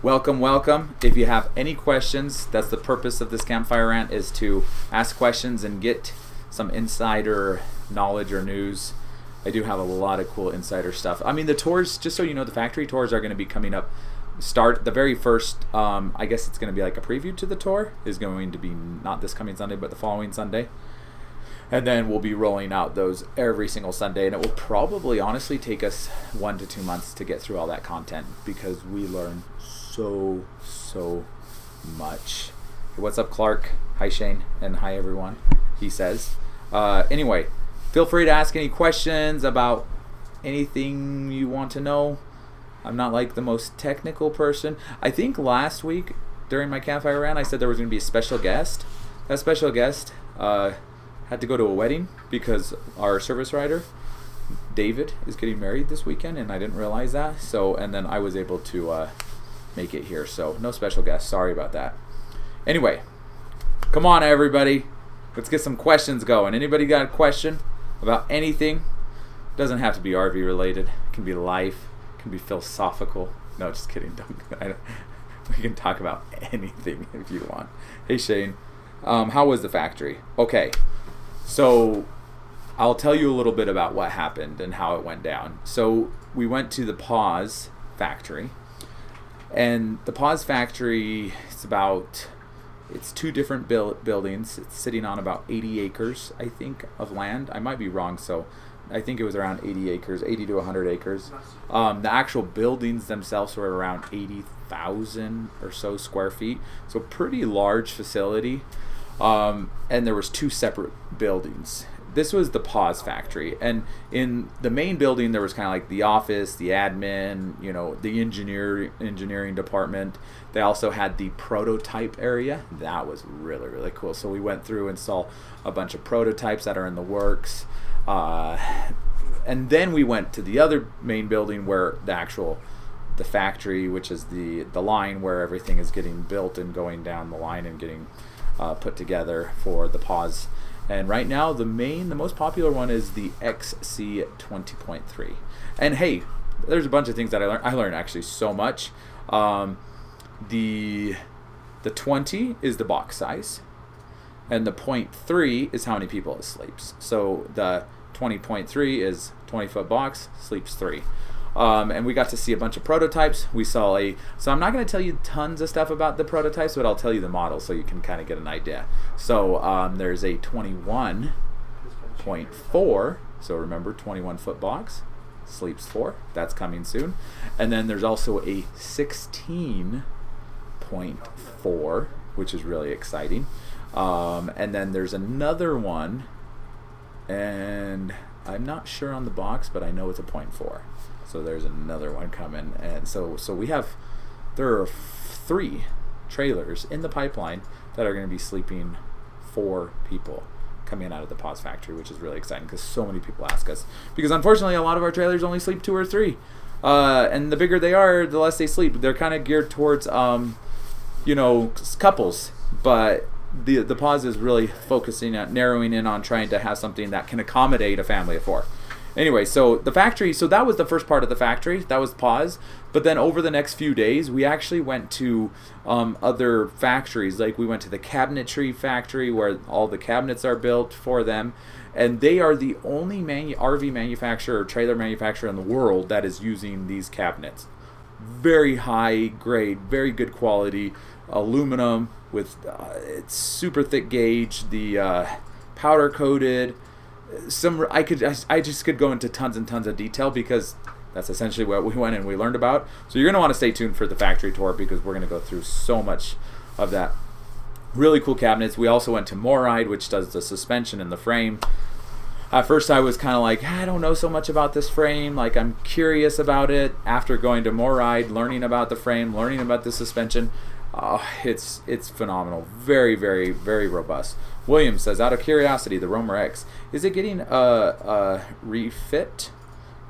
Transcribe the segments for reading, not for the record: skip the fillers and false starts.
Welcome. If you have any questions, that's the purpose of this campfire rant, is to ask questions and get some insider knowledge or news. I do have a lot of cool insider stuff. I mean, the tours, just so you know, the factory tours are going to be coming up. Start the very first, I guess it's going to be like a preview to the tour, is going to be not this coming Sunday, but the following Sunday. And then we'll be rolling out those every single Sunday, and it will probably honestly take us 1 to 2 months to get through all that content, because we learn so much. What's up, Clark? Hi, Shane, and hi, everyone, he says. Anyway, feel free to ask any questions about anything you want to know. I'm not like the most technical person. I think last week during my campfire rant, I said there was going to be a special guest. That special guest had to go to a wedding because our service rider, David, is getting married this weekend, and I didn't realize that. So, and then I was able to make it here. So no special guest. Sorry about that. Anyway, come on, everybody. Let's get some questions going. Anybody got a question about anything? Doesn't have to be RV related. It can be life. It can be philosophical. No, just kidding. We can talk about anything if you want. Hey, Shane. How was the factory? Okay. So I'll tell you a little bit about what happened and how it went down. So we went to the Paws factory. And the Paws factory, it's 2 different buildings. It's sitting on about 80 acres, I think, of land. I might be wrong, so I think it was around 80 acres, 80 to 100 acres. The actual buildings themselves were around 80,000 or so square feet. So pretty large facility. And there was 2 separate buildings. This was the Paws factory, and in the main building there was kind of like the office, the admin, the engineering department. They also had the prototype area. That was really cool. So we went through and saw a bunch of prototypes that are in the works, and then we went to the other main building where the factory, which is the line where everything is getting built and going down the line and getting put together for the Paws. And right now, the most popular one is the XC 20.3. And hey, there's a bunch of things that I learned. I learned actually so much. The 20 is the box size, and the 0.3 is how many people it sleeps. So the 20.3 is 20-foot box, sleeps 3. And we got to see a bunch of prototypes. So I'm not going to tell you tons of stuff about the prototypes, but I'll tell you the model so you can kind of get an idea. So there's a 21.4, so remember, 21-foot box, sleeps 4. That's coming soon. And then there's also a 16.4, which is really exciting. And then there's another one, and I'm not sure on the box, but I know it's a 0.4. So there's another one coming, and so there are 3 trailers in the pipeline that are going to be sleeping 4 people coming out of the Paws factory, which is really exciting because so many people ask us. Because unfortunately, a lot of our trailers only sleep 2 or 3, and the bigger they are, the less they sleep. They're kind of geared towards couples, but the Paws is really focusing on narrowing in on trying to have something that can accommodate a family of 4. Anyway, so the factory, so that was the first part of the factory. That was Paws. But then over the next few days, we actually went to other factories. Like we went to the Cabinetry Factory where all the cabinets are built for them. And they are the only RV manufacturer or trailer manufacturer in the world that is using these cabinets. Very high grade, very good quality, aluminum with it's super thick gauge, the powder coated. I just could go into tons and tons of detail because that's essentially what we went and we learned about. So you're going to want to stay tuned for the factory tour because we're going to go through so much of that. Really cool cabinets. We also went to Maynard, which does the suspension and the frame. At first I was kind of like, I don't know so much about this frame. Like, I'm curious about it. After going to Maynard, learning about the frame, learning about the suspension, it's phenomenal. Very, very, very robust. William says, out of curiosity, the Roamer X, is it getting a refit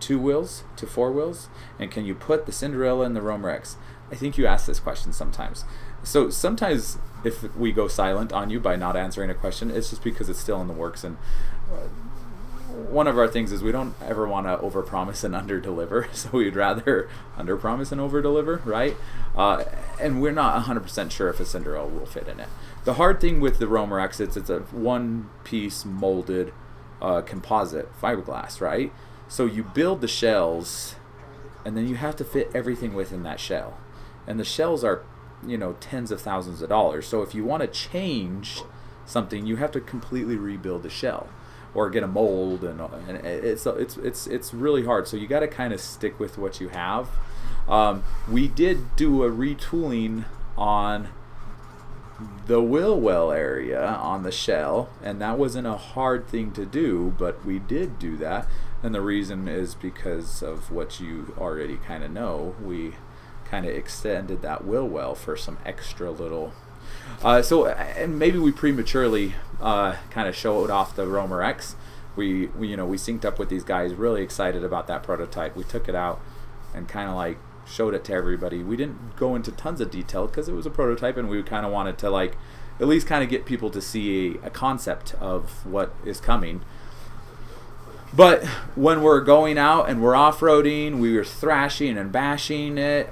2 wheels to 4 wheels? And can you put the Cinderella in the Roamer X? I think you ask this question sometimes. So sometimes if we go silent on you by not answering a question, it's just because it's still in the works, and one of our things is we don't ever want to overpromise and underdeliver, so we'd rather underpromise and overdeliver, right? And we're not 100% sure if a Cinderella will fit in it. The hard thing with the Roamer X, it's a one-piece molded composite fiberglass, right? So you build the shells, and then you have to fit everything within that shell. And the shells are, tens of thousands of dollars. So if you want to change something, you have to completely rebuild the shell or get a mold, and it's really hard. So you got to kind of stick with what you have. We did do a retooling on the wheel well area on the shell, and that wasn't a hard thing to do, but we did do that, and the reason is because of what you already kind of know. We kind of extended that wheel well for some extra little and maybe we prematurely kind of showed off the Roamer X. We synced up with these guys, really excited about that prototype. We took it out and kind of like showed it to everybody. We didn't go into tons of detail because it was a prototype, and we kind of wanted to like at least kind of get people to see a concept of what is coming. But when we're going out and we're off-roading, we were thrashing and bashing it.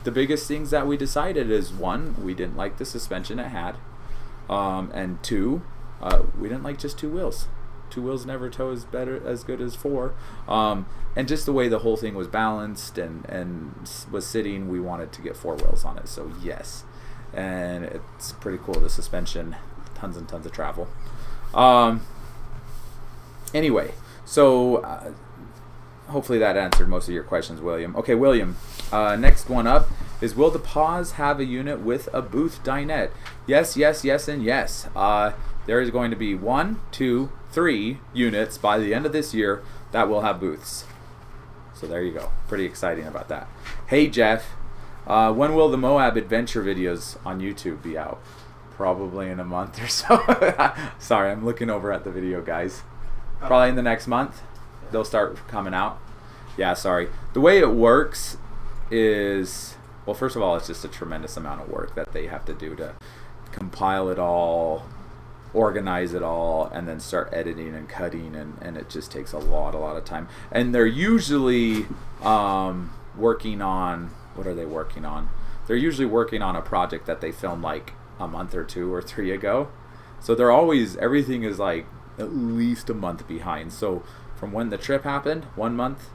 The biggest things that we decided is, one, we didn't like the suspension it had, and two, we didn't like just two wheels. Two wheels never tow as good as four. And just the way the whole thing was balanced and was sitting, we wanted to get four wheels on it. So yes, and it's pretty cool. The suspension, tons and tons of travel. Anyway, so hopefully that answered most of your questions, William. Okay, William, next one up is, will the Paws have a unit with a booth dinette? Yes, yes, yes, and yes. There is going to be 1, 2, 3 units by the end of this year that will have booths. So there you go. Pretty exciting about that. Hey, Jeff, when will the Moab adventure videos on YouTube be out? Probably in a month or so. Sorry, I'm looking over at the video, guys. Probably in the next month they'll start coming out. Yeah, sorry. The way it works is, well, first of all, it's just a tremendous amount of work that they have to do to compile it all, organize it all, and then start editing and cutting, and it just takes a lot of time. And they're usually working on, what are they working on? They're usually working on a project that they filmed like a month or 2 or 3 ago. So they're always, everything is like at least a month behind. So from when the trip happened, 1 month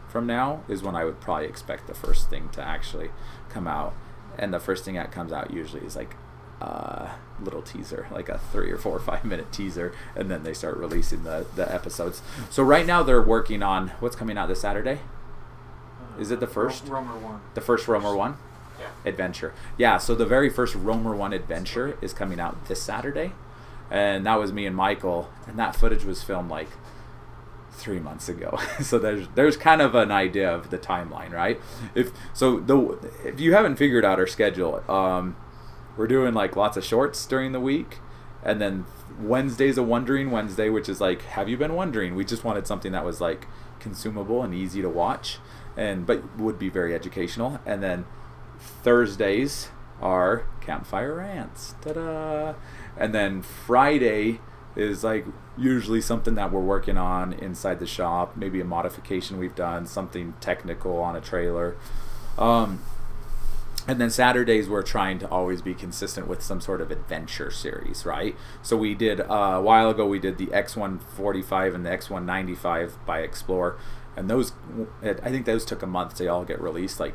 from now is when I would probably expect the first thing to actually come out. And the first thing that comes out usually is like a little teaser, like a 3 or 4 or 5 minute teaser, and then they start releasing the episodes. So right now they're working on what's coming out this Saturday. Is it the first? Roamer 1. The first Roamer 1? Yeah. Adventure. Yeah, so the very first Roamer 1 adventure is coming out this Saturday. And that was me and Michael, and that footage was filmed like 3 months ago. So there's kind of an idea of the timeline, right? If you haven't figured out our schedule, we're doing like lots of shorts during the week, and then Wednesday's a Wondering Wednesday, which is like, have you been wondering? We just wanted something that was like consumable and easy to watch, but would be very educational. And then Thursdays are campfire rants. Ta-da! And then Friday is like usually something that we're working on inside the shop, maybe a modification we've done, something technical on a trailer. And then Saturdays we're trying to always be consistent with some sort of adventure series, right? So we did, a while ago, we did the X145 and the X195 by Explore. And those, I think those took a month to all get released, like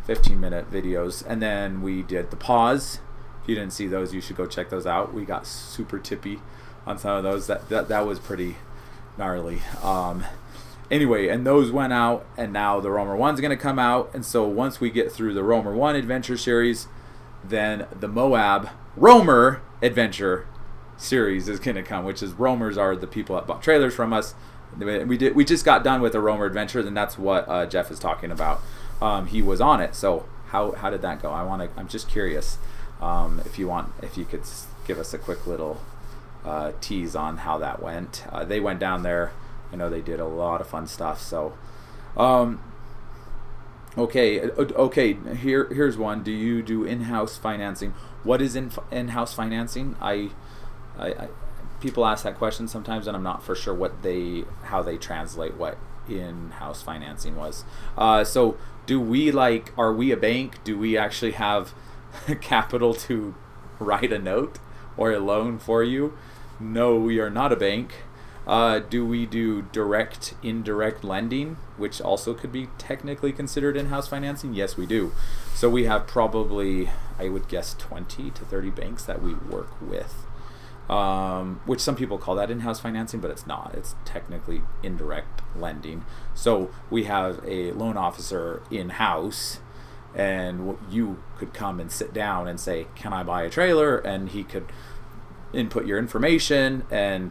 15-minute videos. And then we did the Paws. If you didn't see those, you should go check those out. We got super tippy on some of those. That was pretty gnarly. Anyway, and those went out, and now the Roamer 1's going to come out. And so once we get through the Roamer 1 adventure series, then the Moab Roamer adventure series is going to come, which is Roamers are the people that bought trailers from us. We just got done with the Roamer adventure, and that's what Jeff is talking about. He was on it. So how did that go? I'm just curious. If you could give us a quick little tease on how that went. They went down there. I know they did a lot of fun stuff. So, okay. Here's one. Do you do in-house financing? What is in-house financing? people ask that question sometimes, and I'm not for sure how they translate what in-house financing was. So are we a bank? Do we actually have capital to write a note or a loan for you? No, we are not a bank. Do we do direct, indirect lending, which also could be technically considered in-house financing? Yes, we do. So we have probably, I would guess, 20 to 30 banks that we work with, which some people call that in-house financing, but it's not. It's technically indirect lending. So we have a loan officer in-house, and you could come and sit down and say, can I buy a trailer? And he could input your information and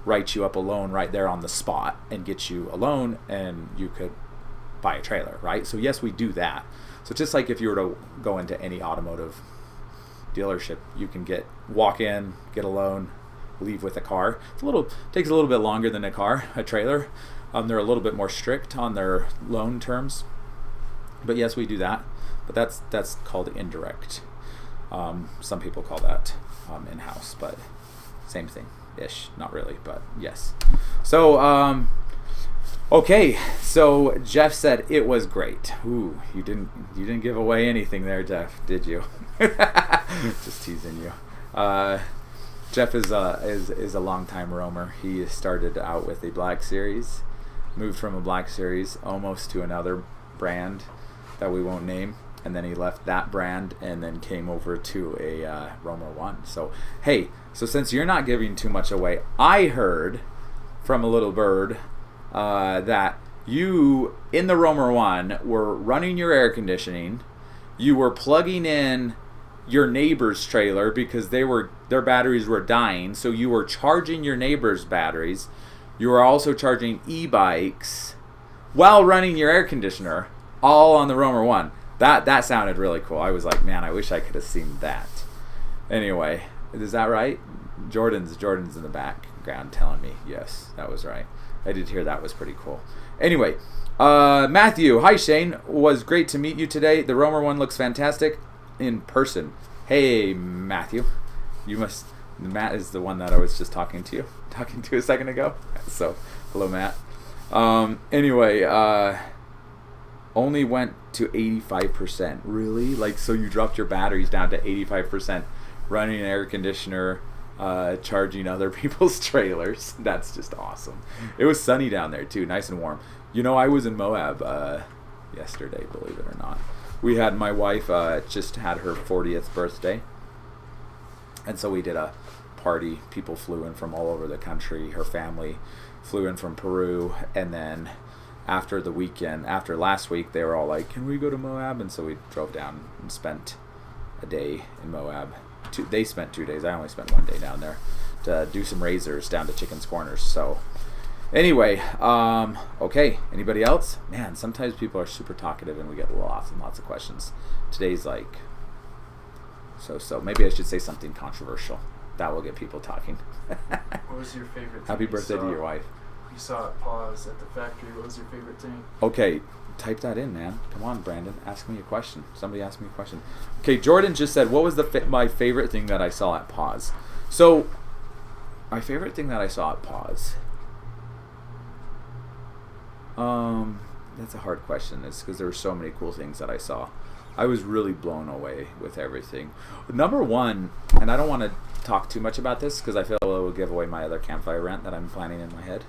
write you up a loan right there on the spot and get you a loan, and you could buy a trailer, right? So yes, we do that. So just like if you were to go into any automotive dealership, you can walk in, get a loan, leave with a car. Takes a little bit longer than a trailer. They're a little bit more strict on their loan terms, but yes, we do that. But that's called indirect. Some people call that in-house, but same thing ish, not really, but yes. So okay, so Jeff said it was great. Ooh, you didn't give away anything there, Jeff, did you? Just teasing you. Jeff is a longtime roamer. He started out with a Black Series, moved from a Black Series almost to another brand that we won't name, and then he left that brand and then came over to a Roamer 1. So hey, since you're not giving too much away, I heard from a little bird that you, in the Roamer 1, were running your air conditioning, you were plugging in your neighbor's trailer because their batteries were dying, so you were charging your neighbor's batteries. You were also charging e-bikes while running your air conditioner, all on the Roamer 1. That sounded really cool. I was like, man, I wish I could have seen that. Anyway, is that right? Jordan's in the background telling me, yes, that was right. I did hear that was pretty cool. Anyway, Matthew, hi Shane, was great to meet you today. The Roamer 1 looks fantastic in person. Hey Matthew, Matt is the one that I was just talking to a second ago. So hello Matt. Anyway, only went to 85%. Really? Like, so you dropped your batteries down to 85%, running an air conditioner, charging other people's trailers. That's just awesome. It was sunny down there too, nice and warm. You know, I was in Moab yesterday, believe it or not. We had, my wife just had her 40th birthday, and so we did a party. People flew in from all over the country. Her family flew in from Peru, and then after the weekend, after last week, they were all like, can we go to Moab? And so we drove down and spent a day in Moab. They spent 2 days. I only spent 1 day down there to do some razors down to Chicken's Corners. So anyway, okay, anybody else? Man, sometimes people are super talkative and we get lots and lots of questions. Today's like so maybe I should say something controversial. That will get people talking. What was your favorite thing Happy birthday to your wife. You saw at Paws at the factory. What was your favorite thing? Okay, type that in, man. Come on, Brandon. Ask me a question. Somebody asked me a question. Okay, Jordan just said, what was my favorite thing that I saw at Paws? So, my favorite thing that I saw at Paws. That's a hard question. It's because there were so many cool things that I saw. I was really blown away with everything. Number one, and I don't want to talk too much about this because I feel it will give away my other campfire rant that I'm planning in my head.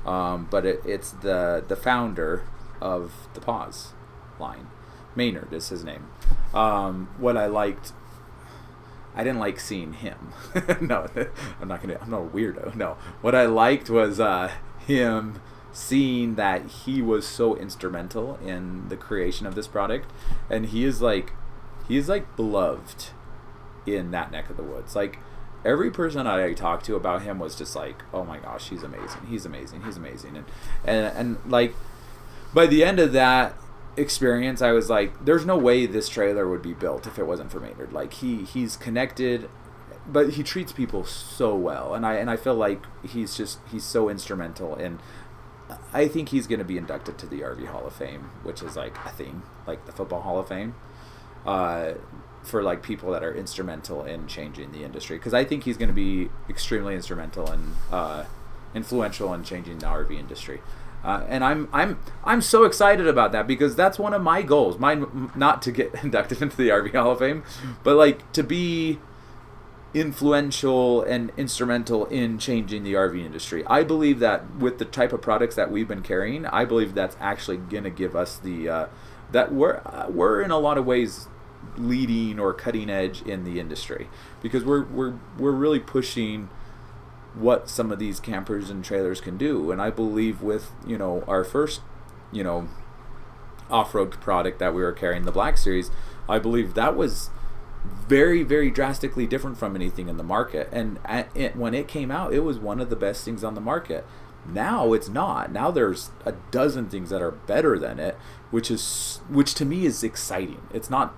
But it's the founder of the Paws line. Maynard is his name. What I liked, I didn't like seeing him. No, I'm not a weirdo. No, what I liked was him seeing that he was so instrumental in the creation of this product, and he is beloved in that neck of the woods. Like, every person I talked to about him was just like, oh my gosh, he's amazing. And like, by the end of that experience, I was like, there's no way this trailer would be built if it wasn't for Maynard. Like, he's connected, but he treats people so well, and I feel like he's so instrumental, and I think he's going to be inducted to the RV Hall of Fame, which is like a thing, like the Football Hall of Fame. for like people that are instrumental in changing the industry, because I think he's going to be extremely instrumental and influential in changing the RV industry. And I'm so excited about that, because that's one of my goals. Mine, not to get inducted into the RV Hall of Fame, but like to be influential and instrumental in changing the RV industry. I believe that with the type of products that we've been carrying, I believe that's actually going to give us the that we're in a lot of ways leading or cutting edge in the industry, because we're really pushing what some of these campers and trailers can do. And I believe with, you know, our first, you know, off-road product that we were carrying, the Black Series, I believe that was very, very drastically different from anything in the market. And when it came out, it was one of the best things on the market. Now it's not. Now there's a dozen things that are better than it, which to me is exciting. It's not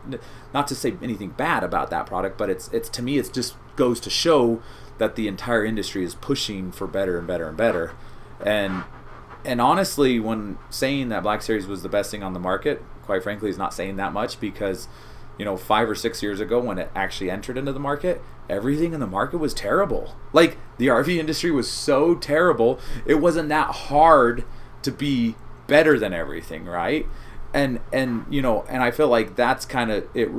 to say anything bad about that product, but it's to me, it just goes to show that the entire industry is pushing for better and better and better. And honestly, when saying that Black Series was the best thing on the market, quite frankly, is not saying that much, because, you know, 5 or 6 years ago when it actually entered into the market, everything in the market was terrible. Like, the RV industry was so terrible, it wasn't that hard to be better than everything, right? And you know, and I feel like that's kind of, it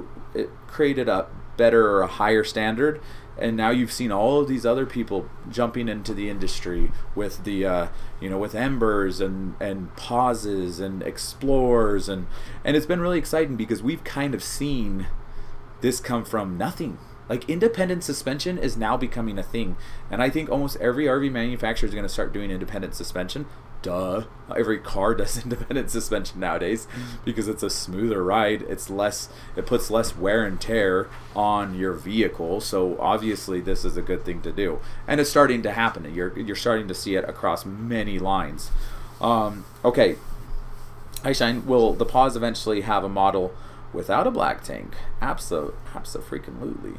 created a better or a higher standard. And now you've seen all of these other people jumping into the industry with the, you know, with Embers and Pauses and Explorers, and it's been really exciting, because we've kind of seen this come from nothing. Like, independent suspension is now becoming a thing, and I think almost every RV manufacturer is going to start doing independent suspension. Duh. Every car does independent suspension nowadays, because it's a smoother ride. It puts less wear and tear on your vehicle. So obviously this is a good thing to do, and it's starting to happen. You're starting to see it across many lines. Okay. Hi Shine. Will the Paws eventually have a model without a black tank? Abso-freaking-lutely,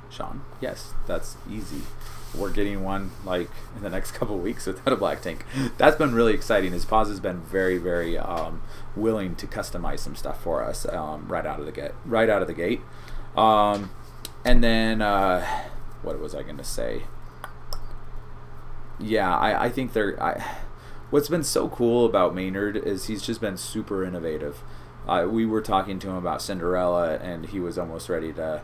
Sean. Yes, that's easy. We're getting one like in the next couple of weeks without a black tank. That's been really exciting. His Paws has been very, very willing to customize some stuff for us right out of the gate. And then what was I going to say? Yeah, I think what's been so cool about Maynard is he's just been super innovative. We were talking to him about Cinderella, and he was almost ready to,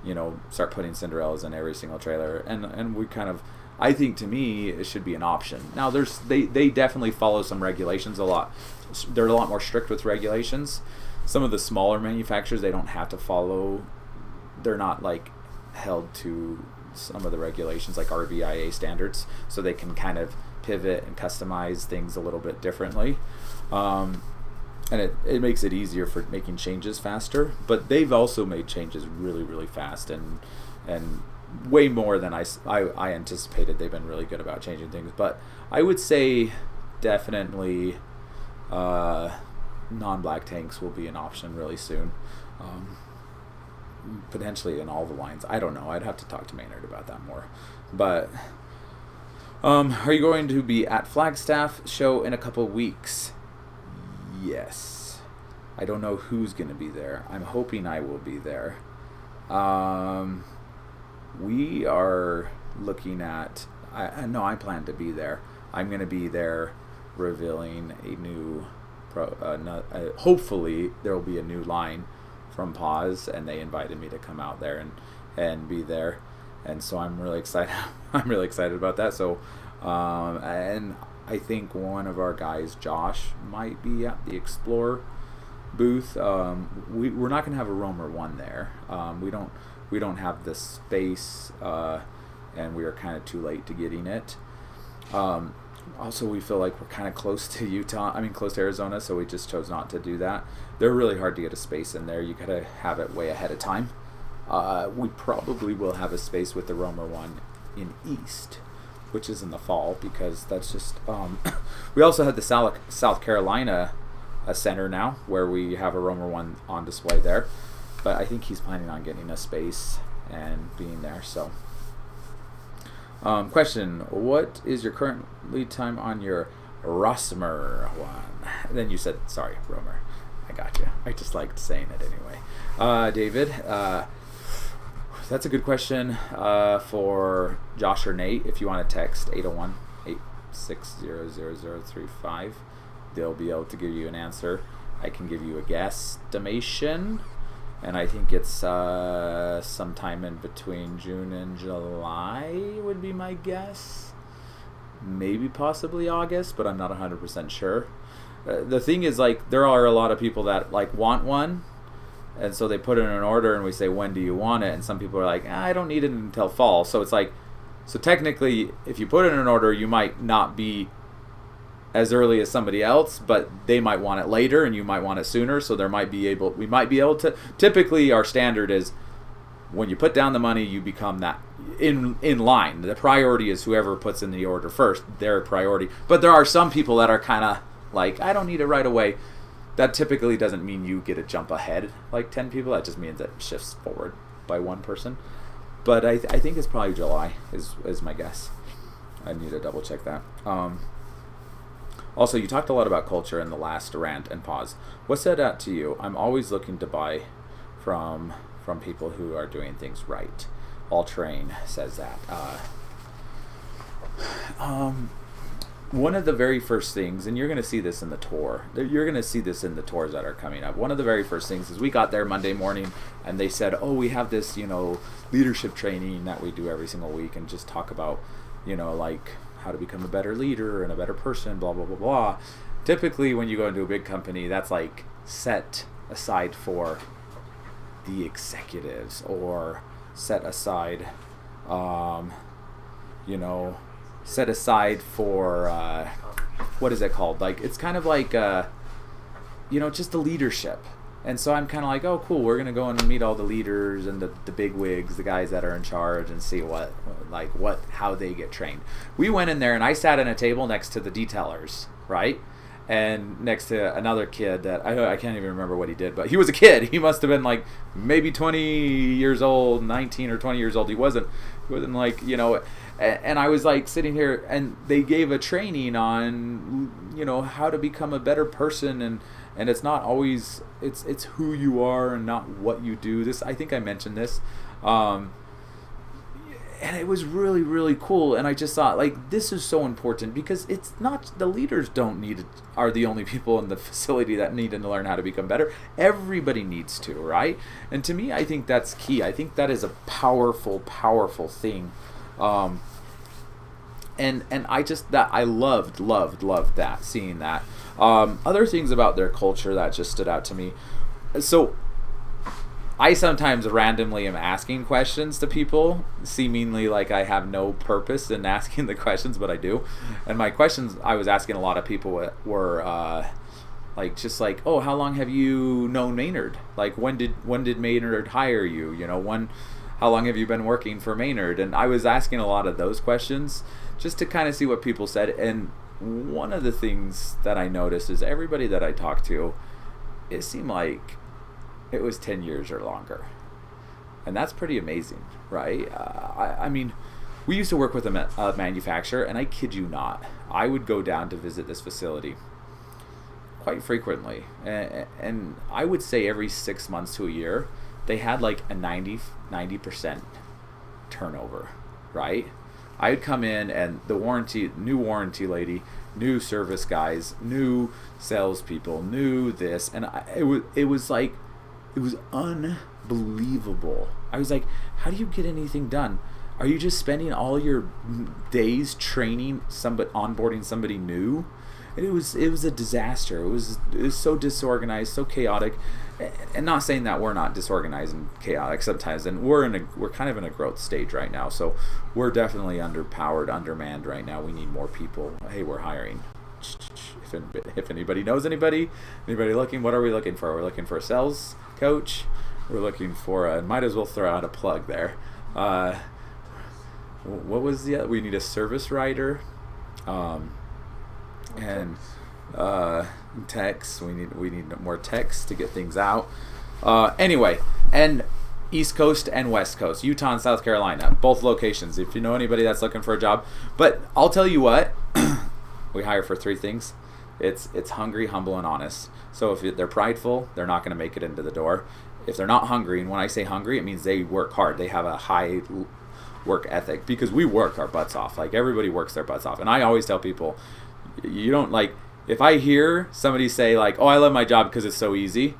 you know, start putting Cinderellas in every single trailer, and we kind of, I think, to me, it should be an option. Now they definitely follow some regulations a lot. They're a lot more strict with regulations. Some of the smaller manufacturers, they don't have to follow, they're not like held to some of the regulations like RVIA standards, so they can kind of pivot and customize things a little bit differently. And it makes it easier for making changes faster. But they've also made changes really, really fast, and way more than I anticipated. They've been really good about changing things. But I would say definitely non-black tanks will be an option really soon. Potentially in all the lines. I don't know. I'd have to talk to Maynard about that more. But are you going to be at Flagstaff Show in a couple weeks? Yes. I don't know who's going to be there. I'm hoping I will be there. We are looking at... I plan to be there. I'm going to be there revealing a new... hopefully there will be a new line from Paws, and they invited me to come out there and be there. And so I'm really excited. I'm really excited about that. So, and I think one of our guys, Josh, might be at the Explorer booth. We're not going to have a Roamer 1 there. We don't have the space, and we are kind of too late to getting it. Also, we feel like we're kind of close to close to Arizona, so we just chose not to do that. They're really hard to get a space in there. You got to have it way ahead of time. We probably will have a space with the Roamer 1 in East, which is in the fall, because that's just... we also have the South Carolina center now, where we have a Roamer 1 on display there. But I think he's planning on getting a space and being there, so... question, what is your current lead time on your Rossmer 1? Then you said, sorry, Roamer. I got you. I just liked saying it anyway. David, That's a good question for Josh or Nate. If you want to text 801-860-0035, they'll be able to give you an answer. I can give you a guesstimation, and I think it's sometime in between June and July would be my guess. Maybe possibly August, but I'm not 100% sure. The thing is, like, there are a lot of people that like want one, and so they put in an order, and we say, when do you want it? And some people are like, I don't need it until fall. So it's like, so technically, if you put in an order, you might not be as early as somebody else, but they might want it later, and you might want it sooner. So we might be able to. Typically, our standard is when you put down the money, you become that in line. The priority is whoever puts in the order first, their priority. But there are some people that are kind of like, I don't need it right away. That typically doesn't mean you get a jump ahead like 10 people. That just means it shifts forward by one person. But I think it's probably July is my guess. I need to double check that. Also, you talked a lot about culture in the last rant and pause. What said that to you? I'm always looking to buy from people who are doing things right. All Terrain says that. One of the very first things, and you're going to see this in the tour, you're going to see this in the tours that are coming up. One of the very first things is we got there Monday morning, and they said, oh, we have this, leadership training that we do every single week, and just talk about, like how to become a better leader and a better person, blah, blah, blah, blah. Typically, when you go into a big company, that's like set aside for the executives, or set aside, set aside for what is it called? Like, it's kind of like just the leadership. And so I'm kind of like, oh, cool, we're gonna go and meet all the leaders and the big wigs, the guys that are in charge, and see how they get trained. We went in there, and I sat at a table next to the detailers, right? And next to another kid that I can't even remember what he did, but he was a kid. He must have been like maybe 20 years old, 19 or 20 years old. He wasn't like, and I was like sitting here, and they gave a training on, how to become a better person, and it's not always, it's who you are and not what you do. I think I mentioned this. And it was really, really cool. And I just thought, like, this is so important, because it's not, the leaders are the only people in the facility that need to learn how to become better. Everybody needs to, right? And to me, I think that's key. I think that is a powerful, powerful thing. And I loved that, seeing that. Other things about their culture that just stood out to me. So I sometimes randomly am asking questions to people, seemingly like I have no purpose in asking the questions, but I do. And my questions I was asking a lot of people were oh, how long have you known Maynard? Like, when did Maynard hire you? How long have you been working for Maynard? And I was asking a lot of those questions just to kind of see what people said. And one of the things that I noticed is everybody that I talked to, it seemed like it was 10 years or longer. And that's pretty amazing, right? I mean, we used to work with a manufacturer, and I kid you not, I would go down to visit this facility quite frequently. And I would say every 6 months to a year, they had like a 90% turnover, right? I would come in, and new warranty lady, new service guys, new salespeople, new this, and it was unbelievable. I was like, how do you get anything done? Are you just spending all your days onboarding somebody new? And it was a disaster. It was so disorganized, so chaotic. And not saying that we're not disorganized and chaotic sometimes, and we're kind of in a growth stage right now. So we're definitely underpowered, undermanned right now. We need more people. Hey, we're hiring. If anybody knows anybody looking, what are we looking for? We're looking for a sales coach. We're looking for might as well throw out a plug there. What was we need a service writer, and techs. We need more techs to get things out. Anyway, and East Coast and West Coast, Utah and South Carolina, both locations. If you know anybody that's looking for a job, but I'll tell you what, we hire for 3 things. It's hungry, humble, and honest. So if they're prideful, they're not going to make it into the door. if they're not hungry, and when I say hungry, it means they work hard. They have a high work ethic, because we work our butts off. Like, everybody works their butts off. And I always tell people, you don't, like, if I hear somebody say, like, oh, I love my job because it's so easy,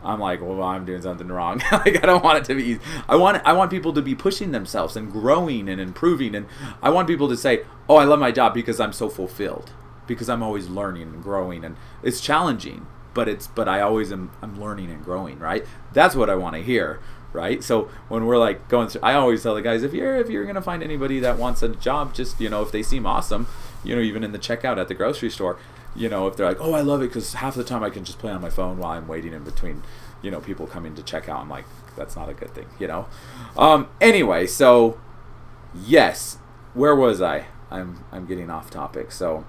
I'm like, well, I'm doing something wrong. Like, I don't want it to be easy. I want people to be pushing themselves and growing and improving. And I want people to say, oh, I love my job because I'm so fulfilled, because I'm always learning and growing. And it's challenging, but I always I'm learning and growing, right? That's what I want to hear, right? So when we're like going through, I always tell the guys, if you're gonna find anybody that wants a job, just, if they seem awesome, even in the checkout at the grocery store, if they're like, oh, I love it because half the time I can just play on my phone while I'm waiting in between, people coming to check out. I'm like, that's not a good thing, Anyway, so yes, where was I? I'm getting off topic. So,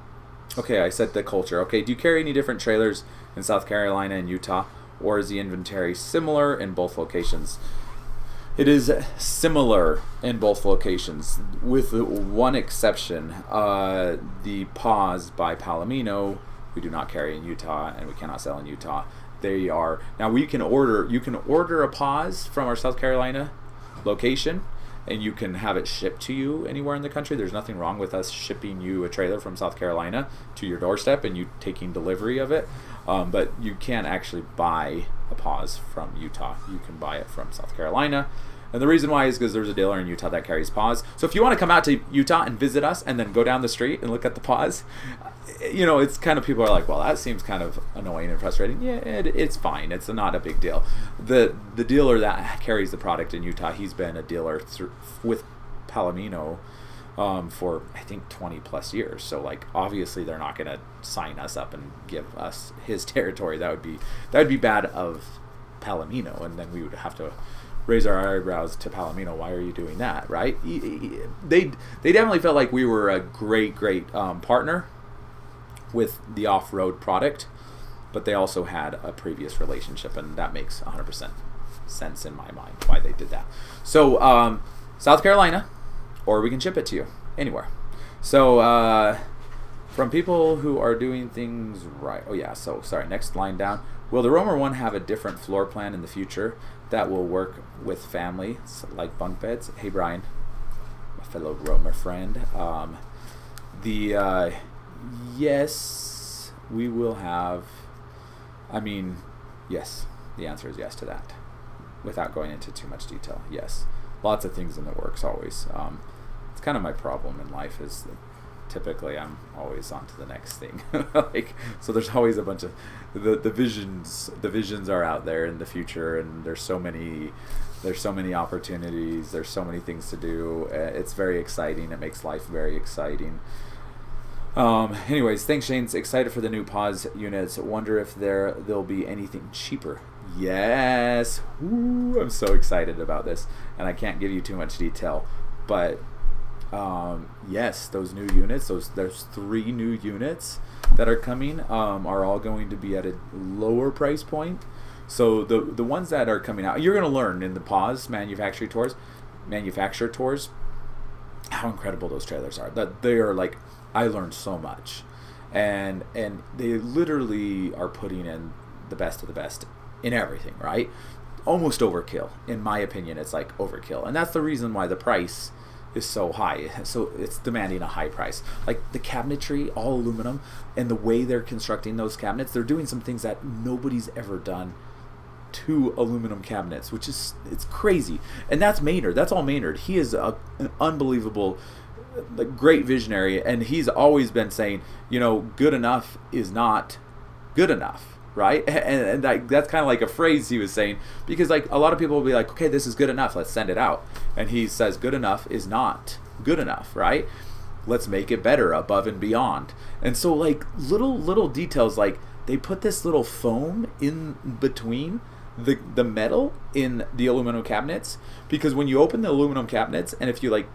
okay, I said the culture. Okay, do you carry any different trailers in South Carolina and Utah, or is the inventory similar in both locations? It is similar in both locations, with one exception. The Paws by Palomino, we do not carry in Utah, and we cannot sell in Utah. They are, now you can order a Paws from our South Carolina location, and you can have it shipped to you anywhere in the country. There's nothing wrong with us shipping you a trailer from South Carolina to your doorstep and you taking delivery of it. But you can't actually buy a Paws from Utah. You can buy it from South Carolina. And the reason why is because there's a dealer in Utah that carries Paws. So if you want to come out to Utah and visit us and then go down the street and look at the Paws, it's kind of, people are like, well, that seems kind of annoying and frustrating. Yeah, it's fine. It's not a big deal. The dealer that carries the product in Utah, he's been a dealer with Palomino for, I think, 20 plus years. So, like, obviously they're not going to sign us up and give us his territory. That would be bad of Palomino, and then we would have to raise our eyebrows to Palomino. Why are you doing that, right? They definitely felt like we were a great partner with the off-road product, but they also had a previous relationship, and that makes 100% sense in my mind why they did that. So South Carolina, or we can ship it to you anywhere. So from people who are doing things right. Oh yeah, so sorry, next line down. Will the Roamer 1 have a different floor plan in the future that will work with families, like bunk beds? Hey Brian, my fellow Roamer friend. Yes, we will have. Yes, the answer is yes to that. Without going into too much detail, yes. Lots of things in the works always. It's kind of my problem in life is that typically I'm always on to the next thing. So there's always a bunch of the visions are out there in the future, and there's so many opportunities, there's so many things to do. It's very exciting. It makes life very exciting. Anyways, thanks, Shane's excited for the new Paws units. Wonder if there'll be anything cheaper. Yes. Woo, I'm so excited about this, and I can't give you too much detail, but yes, those new units, there's 3 new units that are coming, are all going to be at a lower price point. So the ones that are coming out, you're going to learn in the Paws manufacturer tours how incredible those trailers are. That they are like, I learned so much, and they literally are putting in the best of the best in everything, right? Almost overkill, in my opinion. It's like overkill, and that's the reason why the price is so high. So it's demanding a high price. Like the cabinetry, all aluminum, and the way they're constructing those cabinets, they're doing some things that nobody's ever done to aluminum cabinets, which is, it's crazy. And that's Maynard. That's all Maynard. He is an unbelievable, great visionary, and he's always been saying, good enough is not good enough, right? And that's kind of like a phrase he was saying, because like a lot of people will be like, okay, this is good enough, let's send it out. And he says good enough is not good enough, right? Let's make it better, above and beyond. And so like little details, like they put this little foam in between the metal in the aluminum cabinets, because when you open the aluminum cabinets, and if you like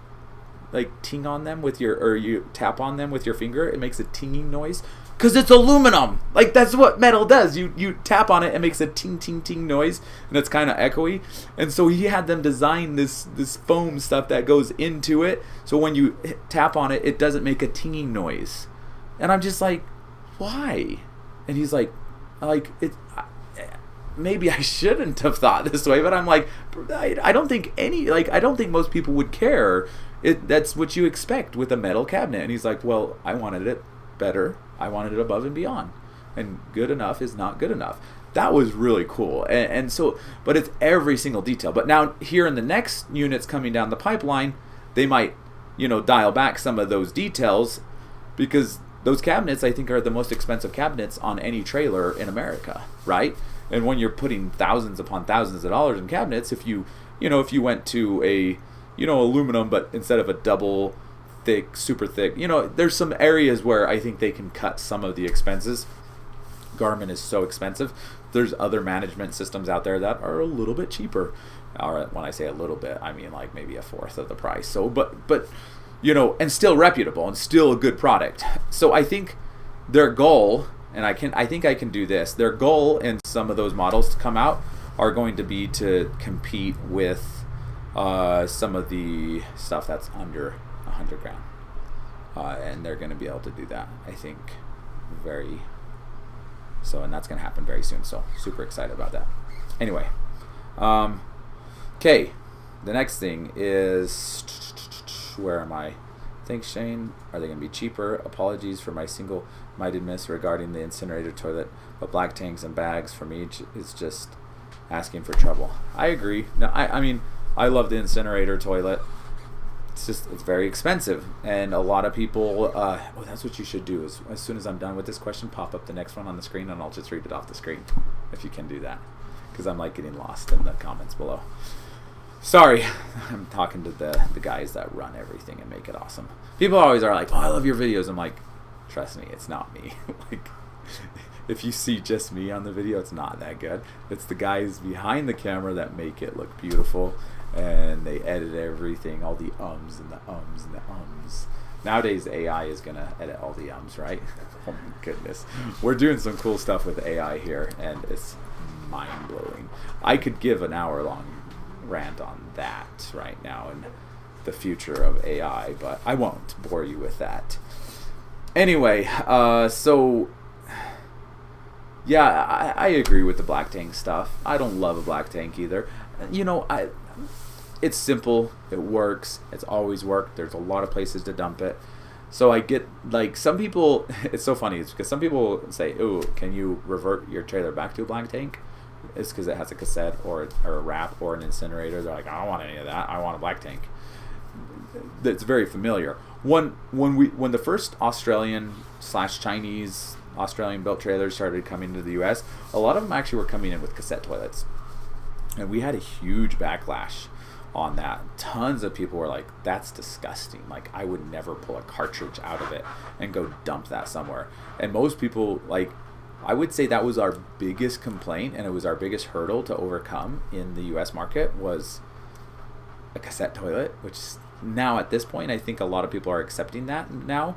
ting on them with you tap on them with your finger, it makes a tinging noise, because it's aluminum. Like that's what metal does. You tap on it, it makes a ting ting ting noise, and it's kind of echoey. And so he had them design this foam stuff that goes into it, so when you tap on it, it doesn't make a tinging noise. And I'm just like, why? And he's like it. maybe I shouldn't have thought this way, but I'm like, I don't think I don't think most people would care. That's what you expect with a metal cabinet. And he's like, well, I wanted it better. I wanted it above and beyond. And good enough is not good enough. That was really cool. And so, but it's every single detail. But now here in the next units coming down the pipeline, they might, dial back some of those details, because those cabinets, I think, are the most expensive cabinets on any trailer in America, right? And when you're putting thousands upon thousands of dollars in cabinets, if you went to a, aluminum, but instead of a double thick, super thick, there's some areas where I think they can cut some of the expenses. Garmin is so expensive. There's other management systems out there that are a little bit cheaper. Or when I say a little bit, I mean like maybe a fourth of the price. So, but and still reputable and still a good product. So I think their goal, and I think I can do this. Their goal in some of those models to come out are going to be to compete with some of the stuff that's under $100,000, and they're going to be able to do that. I think and that's going to happen very soon. So super excited about that. Anyway, okay, the next thing is, where am I? Thanks, Shane. Are they going to be cheaper? Apologies for my single-mindedness regarding the incinerator toilet, but black tanks and bags from each is just asking for trouble. I agree. No, I mean, I love the incinerator toilet. It's very expensive, and a lot of people, that's what you should do, is as soon as I'm done with this question, pop up the next one on the screen, and I'll just read it off the screen, if you can do that, because I'm like getting lost in the comments below. Sorry, I'm talking to the guys that run everything and make it awesome. People always are like, oh, I love your videos. I'm like, trust me, it's not me. Like, if you see just me on the video, it's not that good. It's the guys behind the camera that make it look beautiful, and they edit everything, all the ums and the ums and the ums. Nowadays, AI is going to edit all the ums, right? Oh my goodness. We're doing some cool stuff with AI here, and it's mind-blowing. I could give an hour-long rant on that right now and the future of AI, but I won't bore you with that. Anyway, so yeah, I agree with the black tank stuff. I don't love a black tank either. It's simple, it works, it's always worked. There's a lot of places to dump it. So I get, like, some people, it's so funny, it's because some people say, ooh, can you revert your trailer back to a black tank? It's because it has a cassette or a wrap or an incinerator. They're like, I don't want any of that. I want a black tank. That's very familiar. When the first Australian/Chinese Australian-built trailers started coming to the U.S., a lot of them actually were coming in with cassette toilets, and we had a huge backlash on that. Tons of people were like, that's disgusting. Like, I would never pull a cartridge out of it and go dump that somewhere. And most people, like, I would say that was our biggest complaint, and it was our biggest hurdle to overcome in the U.S. market, was a cassette toilet, which now at this point I think a lot of people are accepting that now,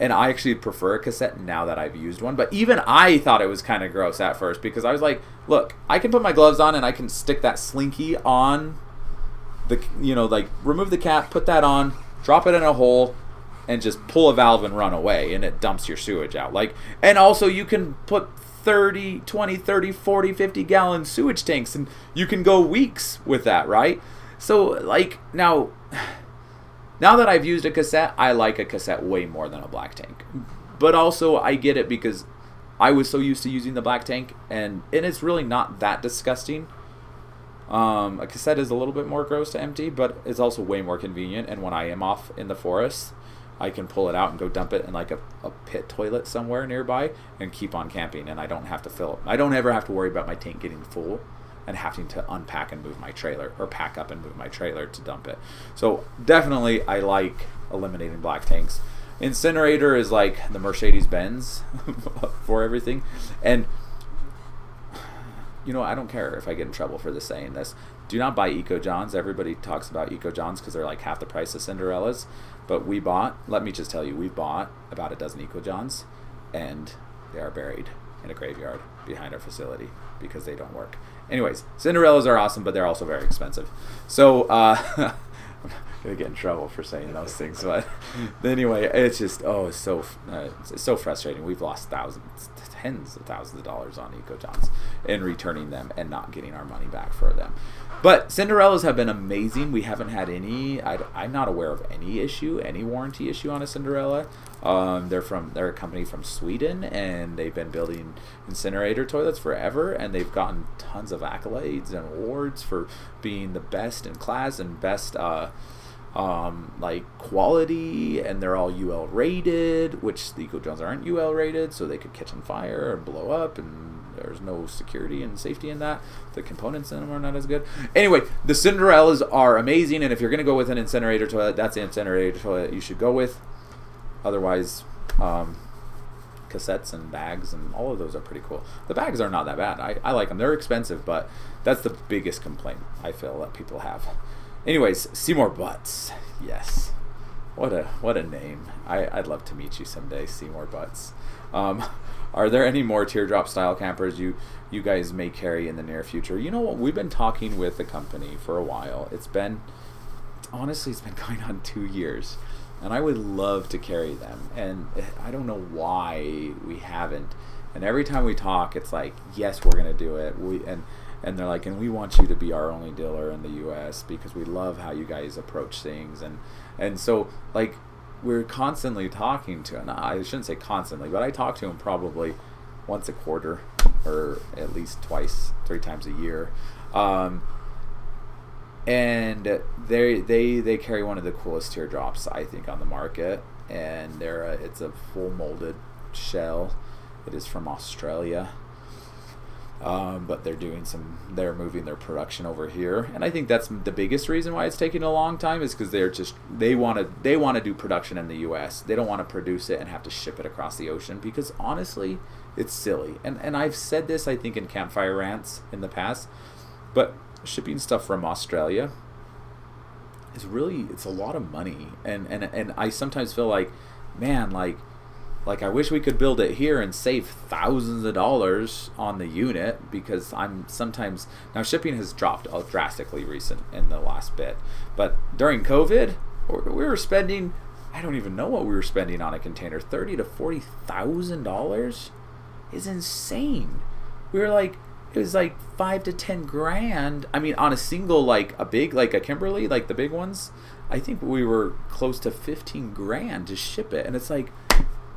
and I actually prefer a cassette now that I've used one. But even I thought it was kind of gross at first, because I was like, look, I can put my gloves on and I can stick that slinky on the, like, remove the cap, put that on, drop it in a hole, and just pull a valve and run away, and it dumps your sewage out. Like, and also you can put 20, 30, 40, 50 gallon sewage tanks, and you can go weeks with that, right? So, like, now that I've used a cassette, I like a cassette way more than a black tank. But also, I get it, because I was so used to using the black tank, and it's really not that disgusting. A cassette is a little bit more gross to empty, but it's also way more convenient, and when I am off in the forest, I can pull it out and go dump it in like a pit toilet somewhere nearby and keep on camping, and I don't have to fill it. I don't ever have to worry about my tank getting full and having to unpack and move my trailer, or pack up and move my trailer to dump it. So definitely I like eliminating black tanks. Incinerator is like the Mercedes-Benz for everything. And I don't care if I get in trouble for this saying this. Do not buy Eco-Johns. Everybody talks about Eco-Johns because they're like half the price of Cinderella's. But let me just tell you, we bought about a dozen Eco-Johns, and they are buried in a graveyard behind our facility because they don't work. Anyways, Cinderellas are awesome, but they're also very expensive. So gonna get in trouble for saying those things, but anyway, it's just it's so frustrating. We've lost tens of thousands of dollars on eco-johns in returning them and not getting our money back for them. But Cinderellas have been amazing. We haven't had I'm not aware of any warranty issue on a Cinderella. They're a company from Sweden, and they've been building incinerator toilets forever, and they've gotten tons of accolades and awards for being the best in class and best like quality, and they're all UL rated, which the eco-johns aren't UL rated, so they could catch on fire and blow up, and there's no security and safety in that. The components in them are not as good. Anyway, the Cinderellas are amazing, and if you're going to go with an incinerator toilet, that's the incinerator toilet you should go with. Otherwise, cassettes and bags and all of those are pretty cool. The bags are not that bad. I like them. They're expensive, but that's the biggest complaint I feel that people have. Anyways, Seymour Butts. Yes. What a name. I'd love to meet you someday, Seymour Butts. Are there any more teardrop style campers you guys may carry in the near future? You know what? We've been talking with the company for a while. Honestly, it's been going on 2 years. And I would love to carry them. And I don't know why we haven't. And every time we talk, it's like, yes, we're going to do it. And they're like, and we want you to be our only dealer in the U.S. because we love how you guys approach things. And so, like, we're constantly talking to, and I shouldn't say constantly, but I talk to them probably once a quarter or at least 3 times a year. And they carry one of the coolest teardrops, I think, on the market. And it's a full molded shell. It is from Australia. But they're moving their production over here, and I think that's the biggest reason why it's taking a long time is because they want to do production in the U.S. They don't want to produce it and have to ship it across the ocean because honestly, it's silly. And I've said this I think in campfire rants in the past, but shipping stuff from Australia it's a lot of money, and I sometimes feel like, man, like I wish we could build it here and save thousands of dollars on the unit, because now shipping has dropped drastically in the last bit, but during COVID we were spending, I don't even know what we were spending on a container. $30,000 to $40,000 is insane. It was like $5,000 to $10,000. I mean, on a single, like a Kimberly, like the big ones, I think we were close to $15,000 to ship it, and it's like,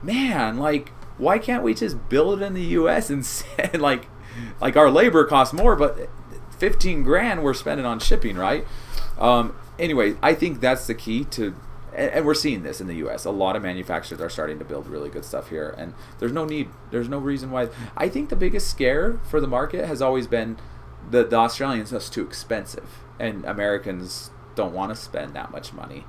man, like, why can't we just build it in the U.S. and like our labor costs more, but $15,000 we're spending on shipping, right? Anyway, I think that's the key to, and we're seeing this in the U.S. A lot of manufacturers are starting to build really good stuff here, and there's no reason why. I think the biggest scare for the market has always been the Australians are too expensive, and Americans don't want to spend that much money.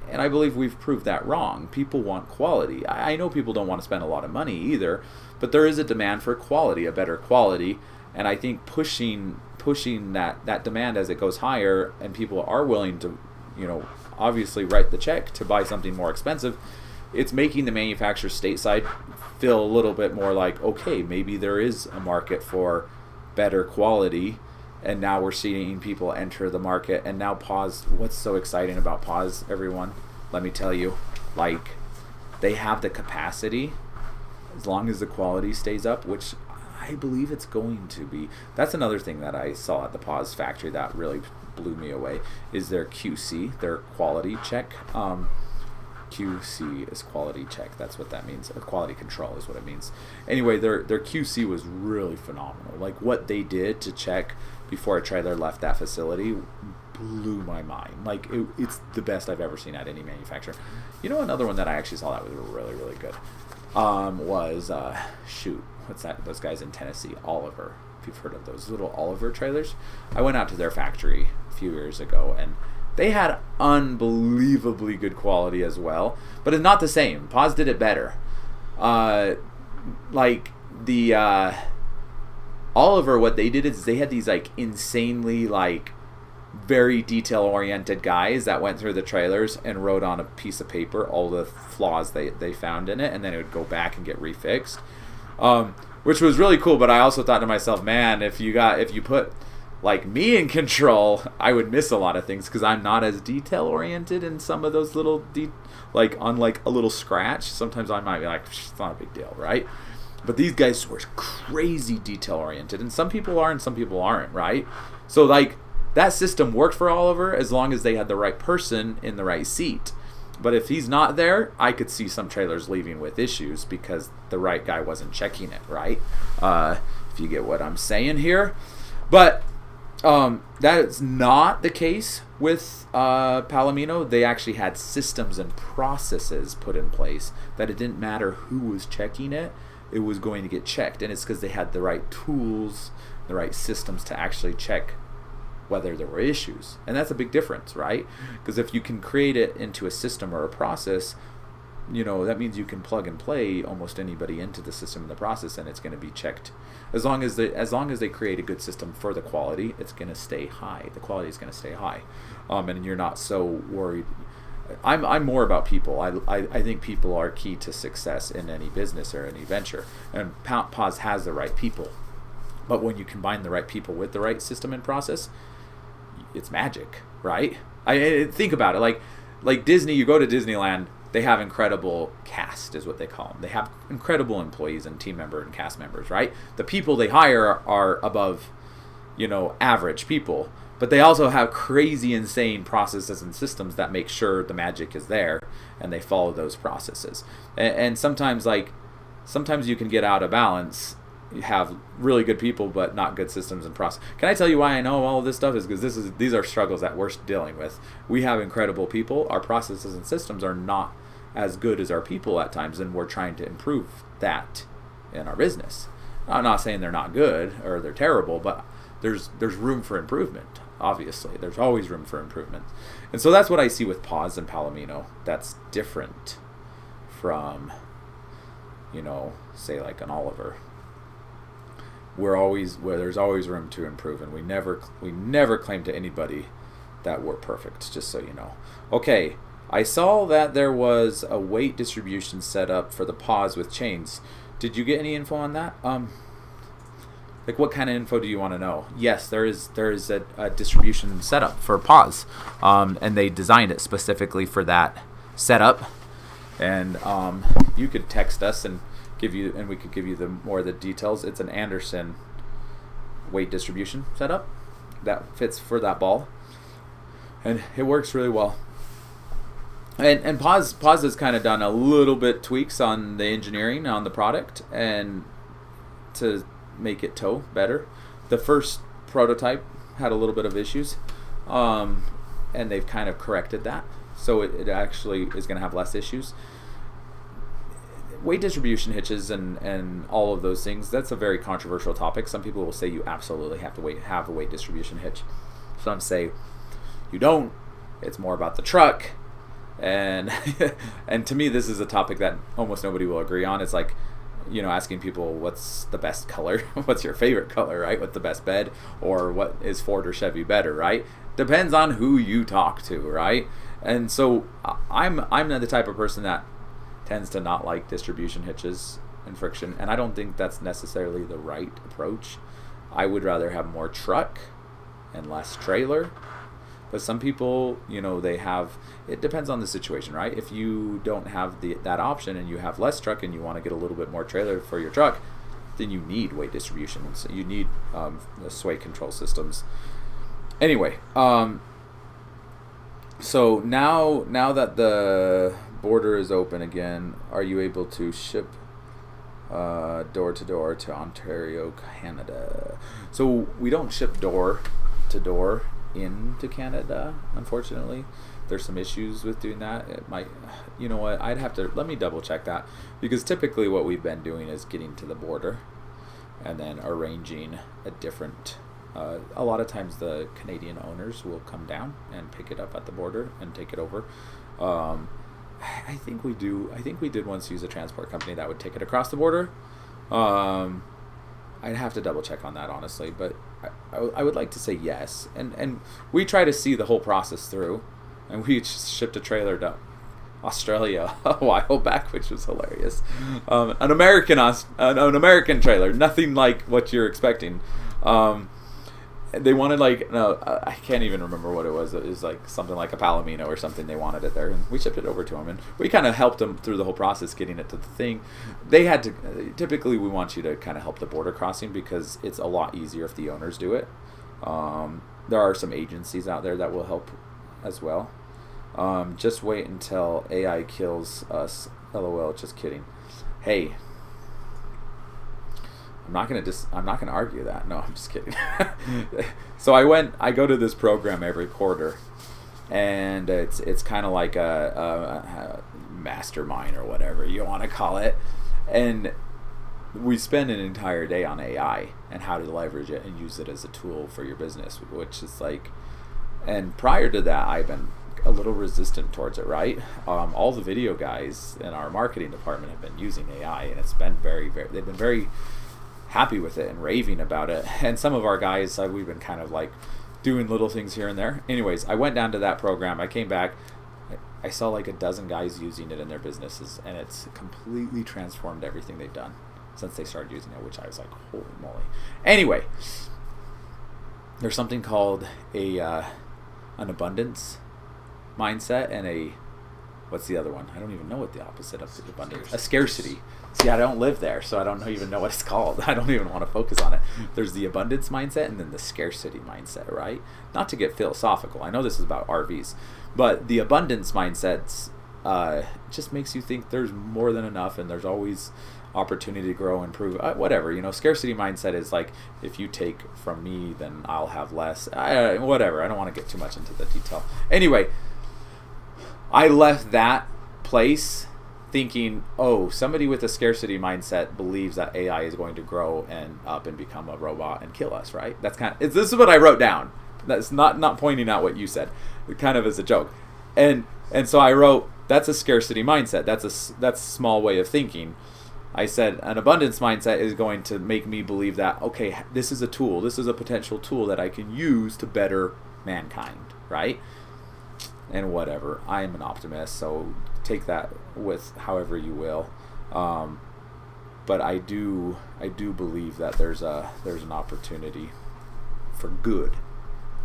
And I believe we've proved that wrong. People want quality. I know people don't want to spend a lot of money either, but there is a demand for quality, a better quality. And I think pushing that demand as it goes higher, and people are willing to, obviously write the check to buy something more expensive, it's making the manufacturer stateside feel a little bit more like, okay, maybe there is a market for better quality. And now we're seeing people enter the market. And now Paws, what's so exciting about Paws, everyone? Let me tell you, like, they have the capacity, as long as the quality stays up, which I believe it's going to be. That's another thing that I saw at the Paws factory that really blew me away, is their QC, their quality check. QC is quality check. That's what that means. Quality control is what it means. Anyway, their QC was really phenomenal. Like, what they did to check before a trailer left that facility blew my mind. Like, it's the best I've ever seen at any manufacturer. Another one that I actually saw that was really, really good was what's that? Those guys in Tennessee, Oliver. If you've heard of those little Oliver trailers, I went out to their factory a few years ago, and they had unbelievably good quality as well, but it's not the same. Paws did it better. Like the Oliver, what they did is they had these like insanely like very detail oriented guys that went through the trailers and wrote on a piece of paper all the flaws they found in it, and then it would go back and get refixed, which was really cool. But I also thought to myself, man, if you put like me in control, I would miss a lot of things because I'm not as detail oriented in some of those little like on like a little scratch. Sometimes I might be like, it's not a big deal, right? But these guys were crazy detail oriented, and some people are and some people aren't, right? So like that system worked for Oliver as long as they had the right person in the right seat. But if he's not there, I could see some trailers leaving with issues because the right guy wasn't checking it, right? If you get what I'm saying here. But that is not the case with Palomino. They actually had systems and processes put in place that it didn't matter who was checking it, it was going to get checked. And it's because they had the right tools, the right systems to actually check whether there were issues. And that's a big difference, right? Because if you can create it into a system or a process, that means you can plug and play almost anybody into the system and the process, and it's going to be checked. As long as they create a good system for the quality, it's going to stay high. The quality is going to stay high, and you're not so worried. I'm more about people. I think people are key to success in any business or any venture, and Paws has the right people. But when you combine the right people with the right system and process, it's magic, right? I think about it, like Disney. You go to Disneyland, they have incredible cast, is what they call them. They have incredible employees and team member and cast members, right? The people they hire are above, average people, but they also have crazy, insane processes and systems that make sure the magic is there, and they follow those processes. And sometimes you can get out of balance. You have really good people but not good systems and process. Can I tell you why I know all of this stuff? Is because these are struggles that we're dealing with. We have incredible people. Our processes and systems are not as good as our people at times, and we're trying to improve that in our business. I'm not saying they're not good or they're terrible, but there's room for improvement. Obviously, there's always room for improvement, and so that's what I see with Paws and Palomino. That's different from, say like an Oliver. Where there's always room to improve, and we never claim to anybody that we're perfect, just so you know. Okay, I saw that there was a weight distribution set up for the Paws with chains. Did you get any info on that? Like what kind of info do you want to know? Yes, there is a distribution setup for Paws, and they designed it specifically for that setup. And you could text us and we could give you the details. It's an Anderson weight distribution setup that fits for that ball, and it works really well. And Paws has kind of done a little bit tweaks on the engineering on the product and to make it tow better. The first prototype had a little bit of issues, and they've kind of corrected that, so it actually is going to have less issues. Weight distribution hitches and all of those things, that's a very controversial topic. Some people will say you absolutely have to have a weight distribution hitch. Some say you don't. It's more about the truck. And and to me, this is a topic that almost nobody will agree on. It's like, asking people what's the best color, what's your favorite color, right? What's the best bed, or what is Ford or Chevy better, right? Depends on who you talk to, right? And so I'm the type of person that tends to not like distribution hitches and friction, and I don't think that's necessarily the right approach. I would rather have more truck and less trailer. But some people, it depends on the situation, right? If you don't have that option and you have less truck and you want to get a little bit more trailer for your truck, then you need weight distribution. So you need the sway control systems. Anyway, so now that the border is open again, are you able to ship door to door to Ontario, Canada? So we don't ship door to door into Canada, unfortunately. There's some issues with doing that. It might, let me double check that, because typically what we've been doing is getting to the border and then arranging a different, a lot of times the Canadian owners will come down and pick it up at the border and take it over. I think we did once use a transport company that would take it across the border. I'd have to double check on that, honestly, but I would like to say yes. And we try to see the whole process through, and we shipped a trailer to Australia a while back, which was hilarious. An American trailer, nothing like what you're expecting. they wanted like, no, I can't even remember what it was. It was like something like a Palomino or something. They wanted it there, and we shipped it over to them, and we kind of helped them through the whole process getting it to the thing. They had to. Typically, we want you to kind of help the border crossing because it's a lot easier if the owners do it. There are some agencies out there that will help as well. Just wait until AI kills us. LOL. Just kidding. Hey. I'm not gonna argue that. No, I'm just kidding. So I go to this program every quarter, and it's kind of like a mastermind or whatever you want to call it, and we spend an entire day on AI and how to leverage it and use it as a tool for your business, which is like, and prior to that, I've been a little resistant towards it, right? All the video guys in our marketing department have been using AI, and it's been they've been very happy with it and raving about it. And some of our guys, we've been kind of like doing little things here and there. Anyways, I went down to that program. I came back. I saw like a dozen guys using it in their businesses, and it's completely transformed everything they've done since they started using it, which I was like, holy moly. Anyway, there's something called an abundance mindset and what's the other one? I don't even know what the opposite of abundance. A scarcity. See, I don't live there, so I don't even know what it's called. I don't even want to focus on it. There's the abundance mindset and then the scarcity mindset, right? Not to get philosophical. I know this is about RVs, but the abundance mindset just makes you think there's more than enough and there's always opportunity to grow and improve. Whatever, scarcity mindset is like, if you take from me, then I'll have less. Whatever. I don't want to get too much into the detail. Anyway, I left that place thinking, oh, somebody with a scarcity mindset believes that AI is going to grow and up and become a robot and kill us, right? That's this is what I wrote down. That's not pointing out what you said, kind of as a joke. And so I wrote, that's a scarcity mindset. That's a small way of thinking. I said an abundance mindset is going to make me believe that, okay, this is a tool. This is a potential tool that I can use to better mankind, right? And whatever. I am an optimist, so take that with however you will. But I do believe that there's an opportunity for good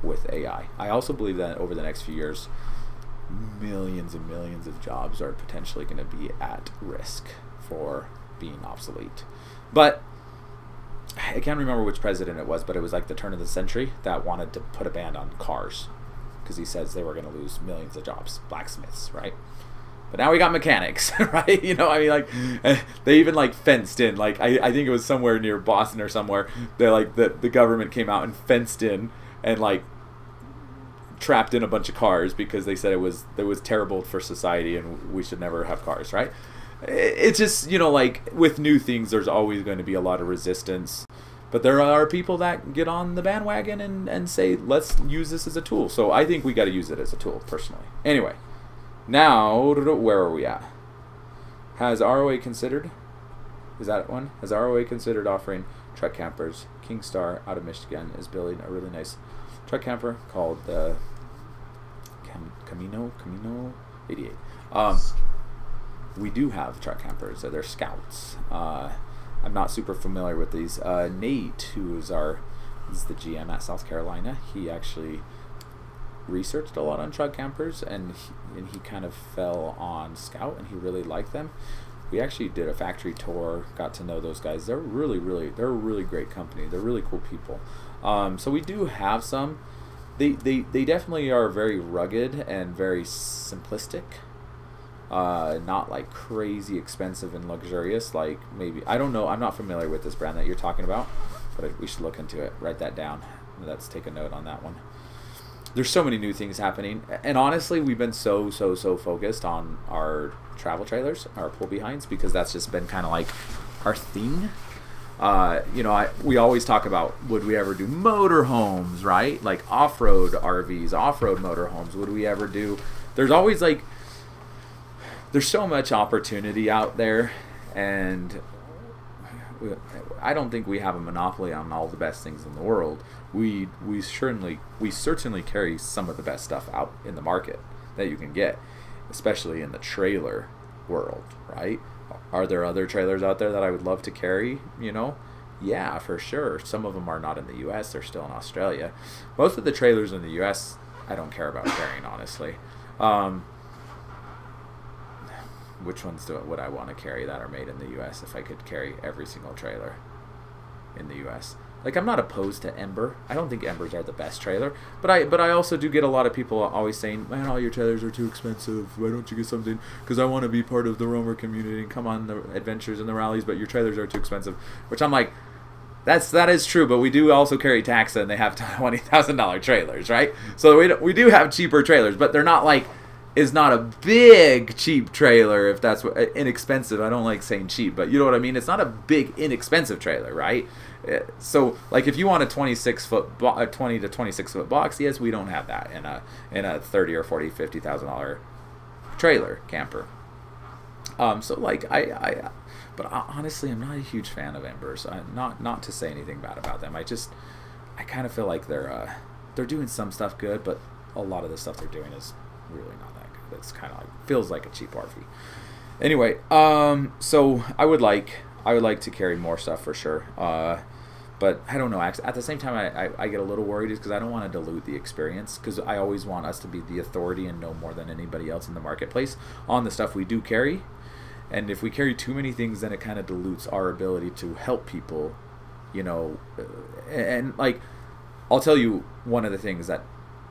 with AI. I also believe that over the next few years, millions and millions of jobs are potentially going to be at risk for being obsolete. But I can't remember which president it was, but it was like the turn of the century that wanted to put a ban on cars because he says they were going to lose millions of jobs, blacksmiths, right? But now we got mechanics, right? They even like fenced in, like I think it was somewhere near Boston or somewhere. They like the government came out and fenced in and like trapped in a bunch of cars because they said it was terrible for society and we should never have cars, right? It's just, like with new things, there's always going to be a lot of resistance. But there are people that get on the bandwagon and say, let's use this as a tool. So I think we got to use it as a tool, personally. Anyway, now, where are we at? Has ROA considered? Is that one? Has ROA considered offering truck campers? Kingstar out of Michigan is building a really nice truck camper called the Camino 88. We do have truck campers. They're Scouts. I'm not super familiar with these. Nate, who is the GM at South Carolina, he actually researched a lot on truck campers, and he kind of fell on Scout, and he really liked them. We actually did a factory tour, got to know those guys. They're a really great company. They're really cool people. So we do have some. They definitely are very rugged and very simplistic. Not like crazy expensive and luxurious, like maybe, I don't know, I'm not familiar with this brand that you're talking about, but we should look into it. Write that down. Let's take a note on that one. There's so many new things happening, and honestly, we've been so focused on our travel trailers, our pull behinds, because that's just been kind of like our thing. We always talk about, would we ever do motorhomes, right? Like off-road RVs, off-road motorhomes. Would we ever do? There's always like, there's so much opportunity out there, and I don't think we have a monopoly on all the best things in the world. We certainly carry some of the best stuff out in the market that you can get, especially in the trailer world, right? Are there other trailers out there that I would love to carry? Yeah, for sure. Some of them are not in the U.S. They're still in Australia. Most of the trailers in the U.S. I don't care about carrying, honestly. Which ones would I want to carry that are made in the U.S. if I could carry every single trailer in the U.S.? Like, I'm not opposed to Ember. I don't think Embers are the best trailer, but I also do get a lot of people always saying, man, all your trailers are too expensive. Why don't you get something? Because I want to be part of the roamer community and come on the adventures and the rallies, but your trailers are too expensive. Which I'm like, that is true, but we do also carry Taxa, and they have $20,000 trailers, right? So we do have cheaper trailers, but they're not like, is not a big cheap trailer, if that's what, inexpensive. I don't like saying cheap, but you know what I mean? It's not a big inexpensive trailer, right? So like if you want a 20 to 26 foot box, yes, we don't have that in a 30 or 40, $50,000 trailer camper. So like but honestly, I'm not a huge fan of Embers. Not to say anything bad about them. I kind of feel like they're doing some stuff good, but a lot of the stuff they're doing is really not that good. It's kind of like, feels like a cheap RV. Anyway, so I would like to carry more stuff for sure. But I don't know. At the same time, I get a little worried because I don't want to dilute the experience, because I always want us to be the authority and know more than anybody else in the marketplace on the stuff we do carry. And if we carry too many things, then it kind of dilutes our ability to help people, you know. And like, I'll tell you one of the things that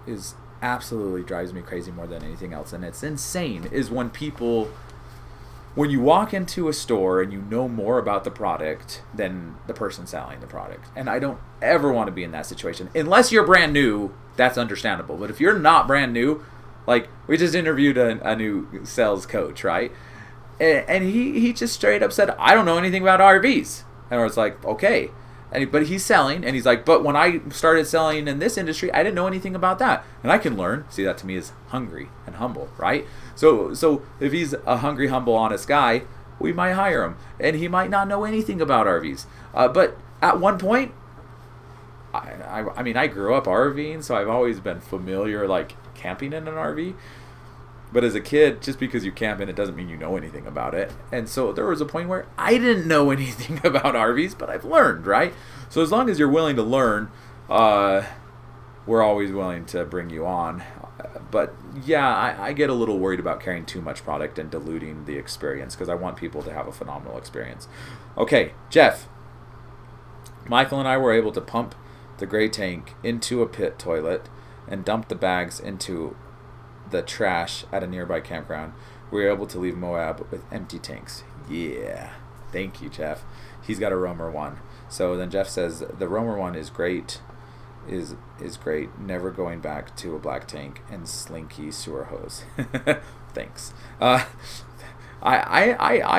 is absolutely drives me crazy more than anything else, and it's insane, is when you walk into a store and you know more about the product than the person selling the product. And I don't ever want to be in that situation. Unless you're brand new, that's understandable. But if you're not brand new, like we just interviewed a new sales coach, right? And he just straight up said, I don't know anything about RVs. And I was like, okay. But he's selling, and he's like, but when I started selling in this industry, I didn't know anything about that. And I can learn. See, that to me is hungry and humble, right? So if he's a hungry, humble, honest guy, we might hire him. And he might not know anything about RVs. But at one point, I mean, I grew up RVing, so I've always been familiar, like, camping in an RV. But as a kid, just because you camp in it doesn't mean you know anything about it. And so there was a point where I didn't know anything about RVs, but I've learned, right? So as long as you're willing to learn, we're always willing to bring you on. But yeah, I get a little worried about carrying too much product and diluting the experience, because I want people to have a phenomenal experience. Okay, Jeff. Michael and I were able to pump the gray tank into a pit toilet and dump the bags into the trash at a nearby campground. We were able to leave Moab with empty tanks. Yeah. Thank you, Jeff. He's got a Roamer 1. So then Jeff says, the Roamer 1 is great. Is great. Never going back to a black tank and slinky sewer hose. Thanks. I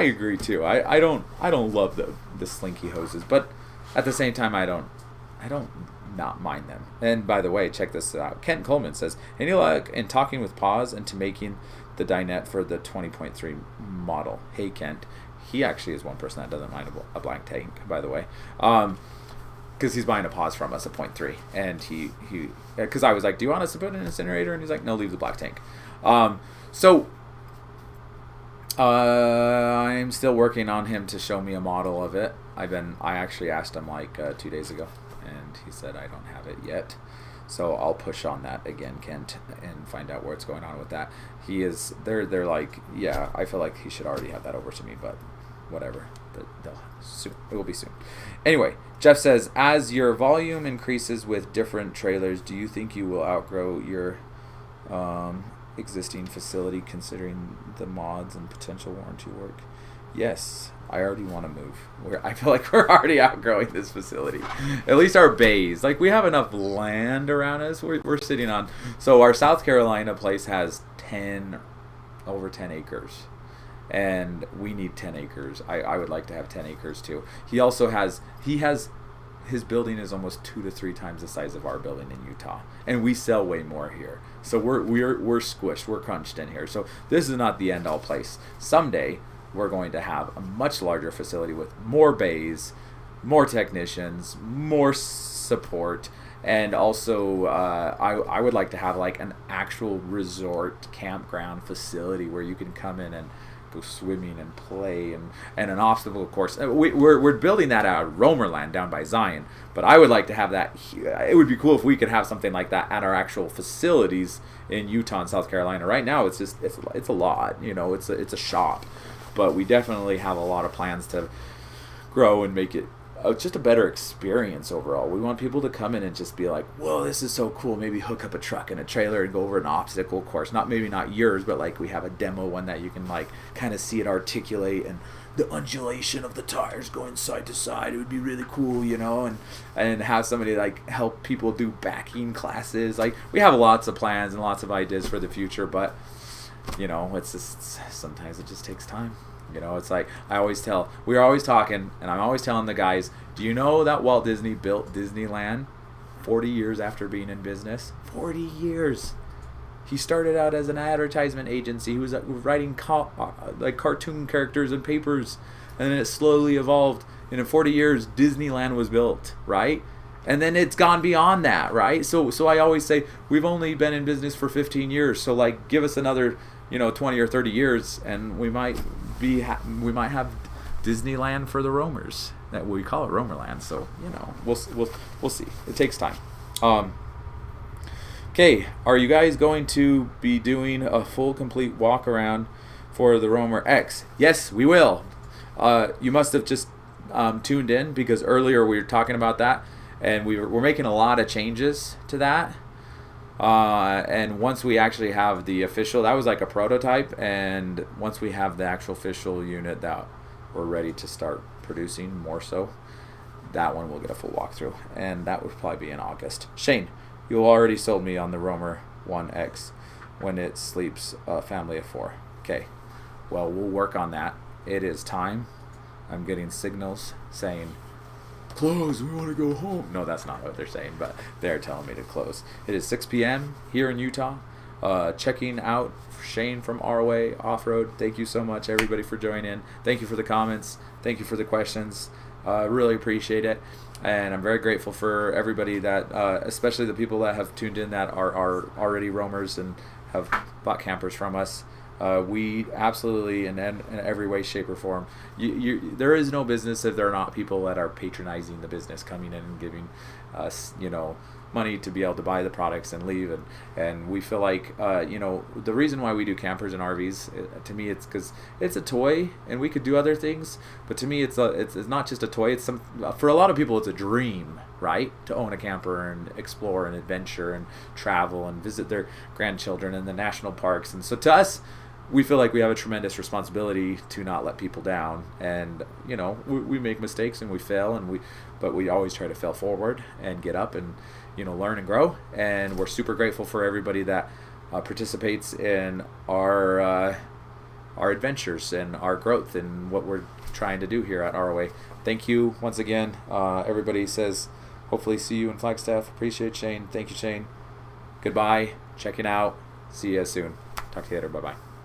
agree too. I don't love the slinky hoses, but at the same time I don't not mind them. And by the way, check this out. Kent Coleman says, any luck in talking with Paws into making the dinette for the 20.3 model? Hey, Kent. He actually is one person that doesn't mind a blank tank, by the way. Because he's buying a Paws from us, a 0.3. And he because I was like, do you want us to put in an incinerator? And he's like, no, leave the black tank. So I'm still working on him to show me a model of it. I actually asked him like 2 days ago, and he said I don't have it yet. So I'll push on that again, Kent, and find out what's going on with that. They're like, yeah, I feel like he should already have that over to me, but whatever. It will be soon. Anyway, Jeff says, as your volume increases with different trailers, do you think you will outgrow your existing facility, considering the mods and potential warranty work? Yes, I already want to move. I feel like we're already outgrowing this facility. At least our bays. Like, we have enough land around us we're sitting on. So our South Carolina place has over 10 acres. And we need 10 acres. I would like to have 10 acres too. His building is almost 2 to 3 times the size of our building in Utah. And we sell way more here. So we're squished. We're crunched in here. So this is not the end all place. Someday we're going to have a much larger facility with more bays, more technicians, more support, and also I would like to have like an actual resort campground facility where you can come in and go swimming and play and an obstacle course. We're building that out of Romerland down by Zion, but I would like to have that. It would be cool if we could have something like that at our actual facilities in Utah and South Carolina. Right now, it's a lot. It's a shop, but we definitely have a lot of plans to grow and make it just a better experience overall. We want people to come in and just be like, whoa, this is so cool. Maybe hook up a truck and a trailer and go over an obstacle course. Maybe not yours, but like we have a demo one that you can like kind of see it articulate and the undulation of the tires going side to side. It would be really cool, and have somebody like help people do backing classes. Like we have lots of plans and lots of ideas for the future, but it's just sometimes it just takes time. It's like we're always talking, and I'm always telling the guys, do you know that Walt Disney built Disneyland 40 years after being in business? 40 years. He started out as an advertisement agency. He was writing cartoon characters and papers, and then it slowly evolved. And in 40 years, Disneyland was built, right? And then it's gone beyond that, right? So I always say, we've only been in business for 15 years. So like, give us another 20 or 30 years, and we might have Disneyland for the roamers. That we call it Romerland. So we'll see. It takes time. Okay, are you guys going to be doing a full complete walk around for the Roamer X? Yes, we will. You must have just tuned in because earlier we were talking about that, and we're making a lot of changes to that. And once we actually have the official, that was like a prototype, and once we have the actual official unit that we're ready to start producing more so, that one will get a full walkthrough, and that would probably be in August. Shane, you already sold me on the Roamer 1X when it sleeps a family of 4. Okay, well, we'll work on that. It is time. I'm getting signals saying, close, we want to go home. No, that's not what they're saying, but they're telling me to close. It is 6 p.m. here in Utah. Checking out Shane from ROA Off-Road. Thank you so much, everybody, for joining in. Thank you for the comments. Thank you for the questions. Really appreciate it. And I'm very grateful for everybody that, especially the people that have tuned in that are already roamers and have bought campers from us. We absolutely, in every way, shape, or form, there is no business if there are not people that are patronizing the business, coming in and giving us, money to be able to buy the products and leave. And we feel like, the reason why we do campers and RVs, to me, it's because it's a toy and we could do other things. But to me, it's not just a toy. It's for a lot of people, it's a dream, right? To own a camper and explore and adventure and travel and visit their grandchildren in the national parks. And so to us, we feel like we have a tremendous responsibility to not let people down. And, we make mistakes and we fail, but we always try to fail forward and get up and, learn and grow. And we're super grateful for everybody that participates in our adventures and our growth and what we're trying to do here at ROA. Thank you once again. Everybody says, hopefully see you in Flagstaff. Appreciate Shane. Thank you, Shane. Goodbye. Checking out. See you soon. Talk to you later. Bye-bye.